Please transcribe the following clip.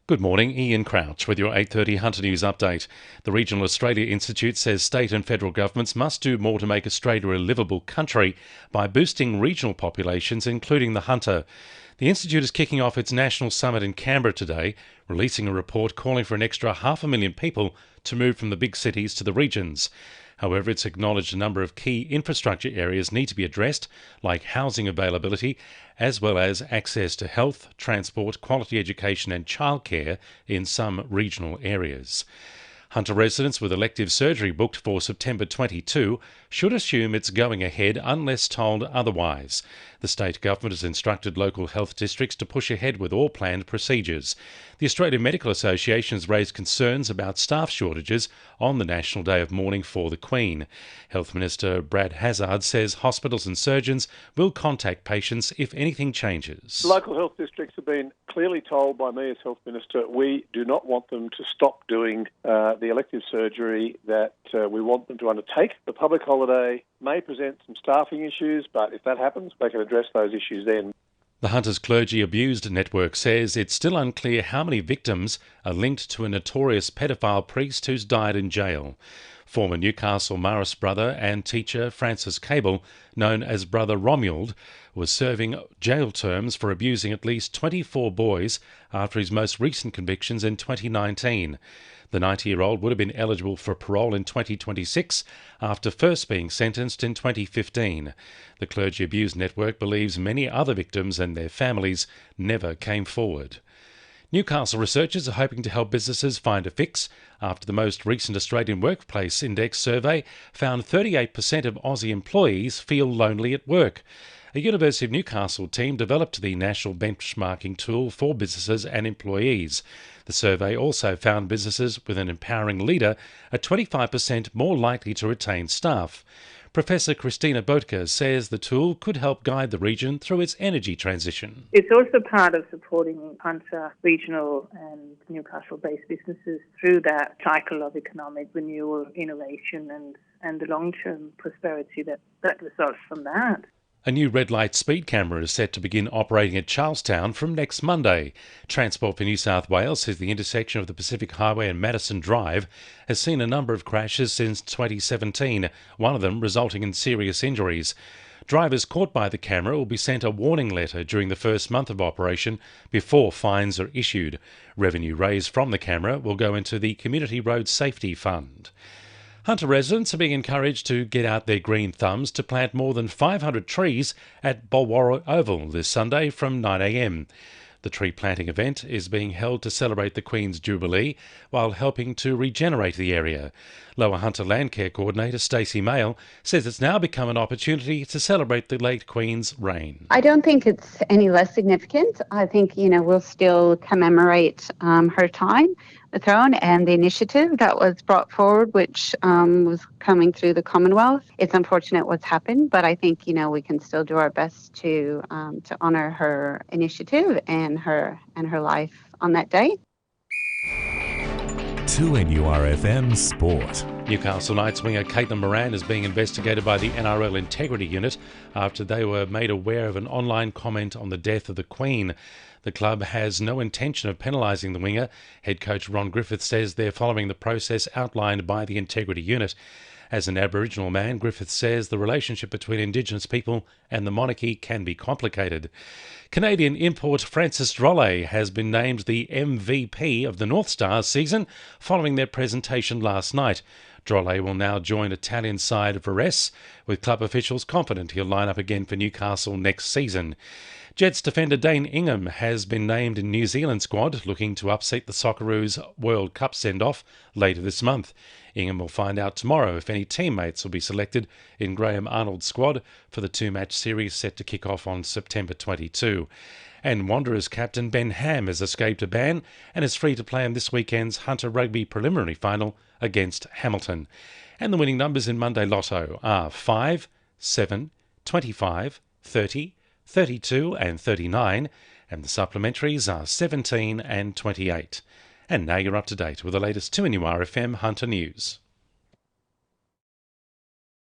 Good morning, Ian Crouch with your 8:30 Hunter News update. The Regional Australia Institute says state and federal governments must do more to make Australia a livable country by boosting regional populations, including the hunter. The Institute is kicking off its national summit in Canberra today, releasing a report calling for an extra 500,000 people to move from the big cities to the regions. However, it's acknowledged a number of key infrastructure areas need to be addressed, like housing availability, as well as access to health, transport, quality education and childcare in some regional areas. Hunter residents with elective surgery booked for September 22 should assume it's going ahead unless told otherwise. The state government has instructed local health districts to push ahead with all planned procedures. The Australian Medical Association has raised concerns about staff shortages on the National Day of Mourning for the Queen. Health Minister Brad Hazzard says hospitals and surgeons will contact patients if anything changes. Local health districts have been clearly told by me as Health Minister we do not want them to stop doing the elective surgery that we want them to undertake. The public holiday may present some staffing issues, but if that happens, they can address those issues then. The Hunters Clergy Abused Network says it's still unclear how many victims are linked to a notorious pedophile priest who's died in jail. Former Newcastle Marist brother and teacher Francis Cable, known as Brother Romuald, was serving jail terms for abusing at least 24 boys after his most recent convictions in 2019. The 90-year-old would have been eligible for parole in 2026 after first being sentenced in 2015. The Clergy Abuse Network believes many other victims and their families never came forward. Newcastle researchers are hoping to help businesses find a fix after the most recent Australian Workplace Index survey found 38% of Aussie employees feel lonely at work. A University of Newcastle team developed the national benchmarking tool for businesses and employees. The survey also found businesses with an empowering leader are 25% more likely to retain staff. Professor Christina Botka says the tool could help guide the region through its energy transition. It's also part of supporting Hunter regional and Newcastle-based businesses through that cycle of economic renewal, innovation and the long-term prosperity that results from that. A new red light speed camera is set to begin operating at Charlestown from next Monday. Transport for New South Wales says the intersection of the Pacific Highway and Madison Drive has seen a number of crashes since 2017, one of them resulting in serious injuries. Drivers caught by the camera will be sent a warning letter during the first month of operation before fines are issued. Revenue raised from the camera will go into the Community Road Safety Fund. Hunter residents are being encouraged to get out their green thumbs to plant more than 500 trees at Bulwarra Oval this Sunday from 9 a.m. The tree planting event is being held to celebrate the Queen's Jubilee while helping to regenerate the area. Lower Hunter Landcare Coordinator Stacey Mail says it's now become an opportunity to celebrate the late Queen's reign. I don't think it's any less significant. I think, we'll still commemorate her time, the throne, and the initiative that was brought forward, which was coming through the Commonwealth. It's unfortunate what's happened, but I think, we can still do our best to honour her initiative and her life on that day. 2NURFM Sport. Newcastle Knights winger Caitlin Moran is being investigated by the NRL Integrity Unit after they were made aware of an online comment on the death of the Queen. The club has no intention of penalising the winger. Head coach Ron Griffith says they're following the process outlined by the Integrity Unit. As an Aboriginal man, Griffith says the relationship between Indigenous people and the monarchy can be complicated. Canadian import Francis Drolet has been named the MVP of the North Stars season following their presentation last night. Drolet will now join Italian side Varese, with club officials confident he'll line up again for Newcastle next season. Jets defender Dane Ingham has been named in New Zealand squad, looking to upset the Socceroos World Cup send-off later this month. Ingham will find out tomorrow if any teammates will be selected in Graham Arnold's squad for the two-match series set to kick off on September 22. And Wanderers captain Ben Ham has escaped a ban and is free to play in this weekend's Hunter Rugby preliminary final against Hamilton. And the winning numbers in Monday Lotto are 5, 7, 25, 30, 32 and 39, and the supplementaries are 17 and 28. And now you're up to date with the latest 2NURFM Hunter News.